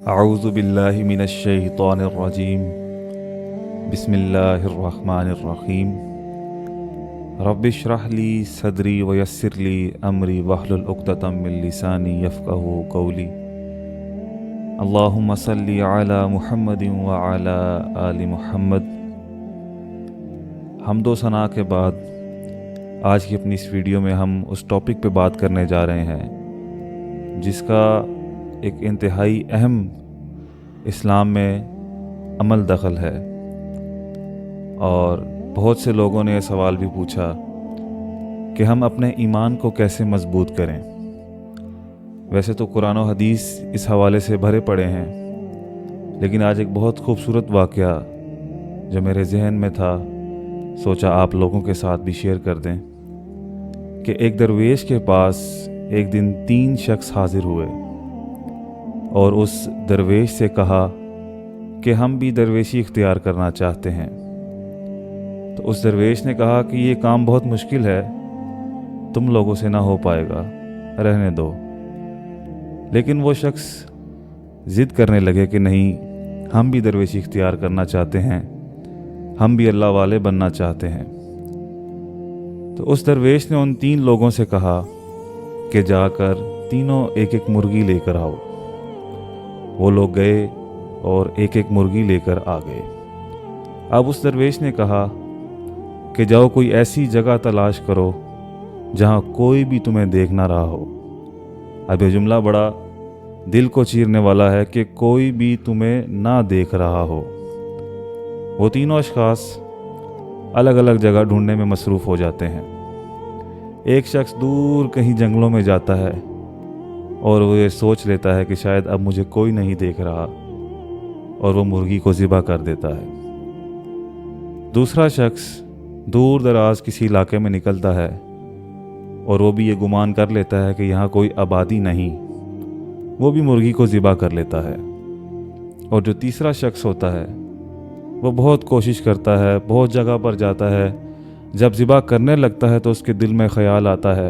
اعوذ باللہ من الشیطان الرجیم بسم اللہ الرحمن الرحیم رب اشرح لی صدری ویسر لی امری واحلل عقدۃ من لسانی یفقہوا قولی اللہم صلی علی محمد وعلی آل محمد۔ حمد و ثنا کے بعد آج کی اپنی اس ویڈیو میں ہم اس ٹاپک پہ بات کرنے جا رہے ہیں جس کا ایک انتہائی اہم اسلام میں عمل دخل ہے، اور بہت سے لوگوں نے یہ سوال بھی پوچھا کہ ہم اپنے ایمان کو کیسے مضبوط کریں۔ ویسے تو قرآن و حدیث اس حوالے سے بھرے پڑے ہیں، لیکن آج ایک بہت خوبصورت واقعہ جو میرے ذہن میں تھا سوچا آپ لوگوں کے ساتھ بھی شیئر کر دیں کہ ایک درویش کے پاس ایک دن 3 شخص حاضر ہوئے اور اس درویش سے کہا کہ ہم بھی درویشی اختیار کرنا چاہتے ہیں۔ تو اس درویش نے کہا کہ یہ کام بہت مشکل ہے، تم لوگوں سے نہ ہو پائے گا، رہنے دو۔ لیکن وہ شخص ضد کرنے لگے کہ نہیں، ہم بھی درویشی اختیار کرنا چاہتے ہیں، ہم بھی اللہ والے بننا چاہتے ہیں۔ تو اس درویش نے ان 3 لوگوں سے کہا کہ جا کر تینوں ایک ایک مرغی لے کر آؤ۔ وہ لوگ گئے اور ایک ایک مرغی لے کر آ گئے۔ اب اس درویش نے کہا کہ جاؤ کوئی ایسی جگہ تلاش کرو جہاں کوئی بھی تمہیں دیکھ نہ رہا ہو۔ اب یہ جملہ بڑا دل کو چیرنے والا ہے کہ کوئی بھی تمہیں نہ دیکھ رہا ہو۔ وہ تینوں اشخاص الگ الگ جگہ ڈھونڈنے میں مصروف ہو جاتے ہیں۔ ایک شخص دور کہیں جنگلوں میں جاتا ہے اور وہ یہ سوچ لیتا ہے کہ شاید اب مجھے کوئی نہیں دیکھ رہا، اور وہ مرغی کو ذبح کر دیتا ہے۔ دوسرا شخص دور دراز کسی علاقے میں نکلتا ہے اور وہ بھی یہ گمان کر لیتا ہے کہ یہاں کوئی آبادی نہیں، وہ بھی مرغی کو ذبح کر لیتا ہے۔ اور جو تیسرا شخص ہوتا ہے وہ بہت کوشش کرتا ہے، بہت جگہ پر جاتا ہے، جب ذبح کرنے لگتا ہے تو اس کے دل میں خیال آتا ہے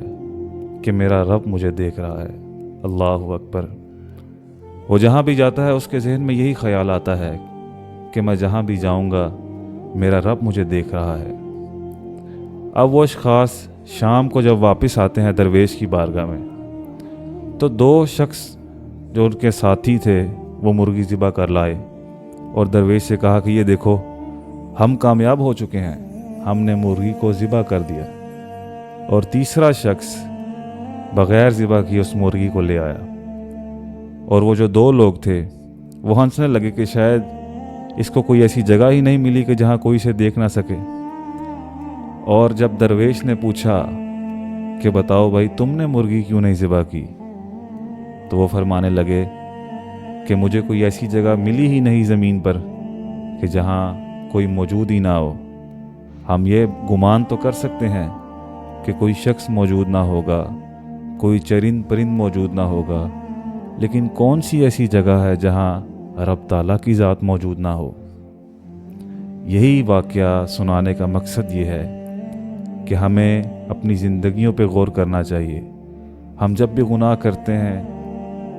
کہ میرا رب مجھے دیکھ رہا ہے۔ اللہ اکبر۔ وہ جہاں بھی جاتا ہے اس کے ذہن میں یہی خیال آتا ہے کہ میں جہاں بھی جاؤں گا میرا رب مجھے دیکھ رہا ہے۔ اب وہ اشخاص شام کو جب واپس آتے ہیں درویش کی بارگاہ میں، تو 2 شخص جو ان کے ساتھی تھے وہ مرغی ذبح کر لائے اور درویش سے کہا کہ یہ دیکھو، ہم کامیاب ہو چکے ہیں، ہم نے مرغی کو ذبح کر دیا۔ اور تیسرا شخص بغیر ذبح کی اس مرغی کو لے آیا، اور وہ جو 2 لوگ تھے وہ ہنسنے لگے کہ شاید اس کو کوئی ایسی جگہ ہی نہیں ملی کہ جہاں کوئی اسے دیکھ نہ سکے۔ اور جب درویش نے پوچھا کہ بتاؤ بھائی تم نے مرغی کیوں نہیں ذبح کی، تو وہ فرمانے لگے کہ مجھے کوئی ایسی جگہ ملی ہی نہیں زمین پر کہ جہاں کوئی موجود ہی نہ ہو۔ ہم یہ گمان تو کر سکتے ہیں کہ کوئی شخص موجود نہ ہوگا، کوئی چرند پرند موجود نہ ہوگا، لیکن کون سی ایسی جگہ ہے جہاں رب تعالیٰ کی ذات موجود نہ ہو؟ یہی واقعہ سنانے کا مقصد یہ ہے کہ ہمیں اپنی زندگیوں پہ غور کرنا چاہیے۔ ہم جب بھی گناہ کرتے ہیں،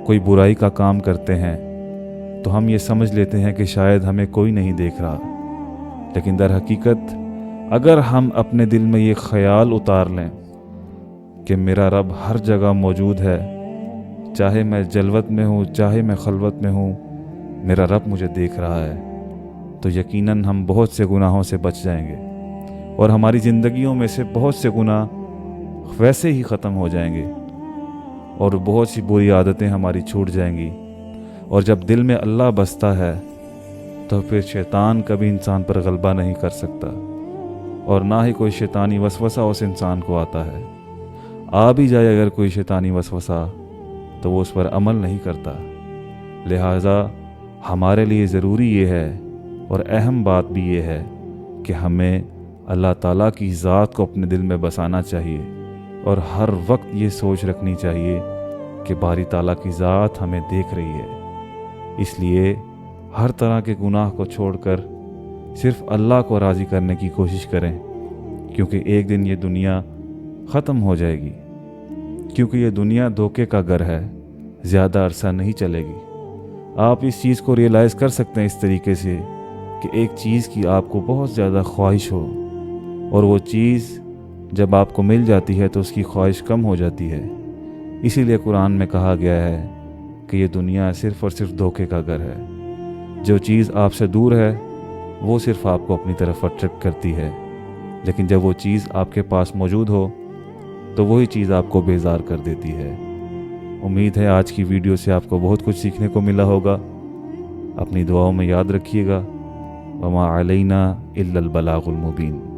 کوئی برائی کا کام کرتے ہیں، تو ہم یہ سمجھ لیتے ہیں کہ شاید ہمیں کوئی نہیں دیکھ رہا، لیکن در حقیقت اگر ہم اپنے دل میں یہ خیال اتار لیں کہ میرا رب ہر جگہ موجود ہے، چاہے میں جلوت میں ہوں چاہے میں خلوت میں ہوں، میرا رب مجھے دیکھ رہا ہے، تو یقیناً ہم بہت سے گناہوں سے بچ جائیں گے، اور ہماری زندگیوں میں سے بہت سے گناہ ویسے ہی ختم ہو جائیں گے، اور بہت سی بری عادتیں ہماری چھوٹ جائیں گی۔ اور جب دل میں اللہ بستا ہے تو پھر شیطان کبھی انسان پر غلبہ نہیں کر سکتا، اور نہ ہی کوئی شیطانی وسوسہ اس انسان کو آتا ہے۔ آ بھی جائے اگر کوئی شیطانی وسوسہ تو وہ اس پر عمل نہیں کرتا۔ لہٰذا ہمارے لیے ضروری یہ ہے، اور اہم بات بھی یہ ہے کہ ہمیں اللہ تعالیٰ کی ذات کو اپنے دل میں بسانا چاہیے، اور ہر وقت یہ سوچ رکھنی چاہیے کہ باری تعالیٰ کی ذات ہمیں دیکھ رہی ہے۔ اس لیے ہر طرح کے گناہ کو چھوڑ کر صرف اللہ کو راضی کرنے کی کوشش کریں، کیونکہ ایک دن یہ دنیا ختم ہو جائے گی، کیونکہ یہ دنیا دھوکے کا گھر ہے، زیادہ عرصہ نہیں چلے گی۔ آپ اس چیز کو ریئلائز کر سکتے ہیں اس طریقے سے کہ ایک چیز کی آپ کو بہت زیادہ خواہش ہو اور وہ چیز جب آپ کو مل جاتی ہے تو اس کی خواہش کم ہو جاتی ہے۔ اسی لیے قرآن میں کہا گیا ہے کہ یہ دنیا صرف اور صرف دھوکے کا گھر ہے۔ جو چیز آپ سے دور ہے وہ صرف آپ کو اپنی طرف اٹریکٹ کرتی ہے، لیکن جب وہ چیز آپ کے پاس موجود ہو تو وہی چیز آپ کو بیزار کر دیتی ہے۔ امید ہے آج کی ویڈیو سے آپ کو بہت کچھ سیکھنے کو ملا ہوگا۔ اپنی دعاؤں میں یاد رکھیے گا۔ وما علینا الا البلاغ المبین۔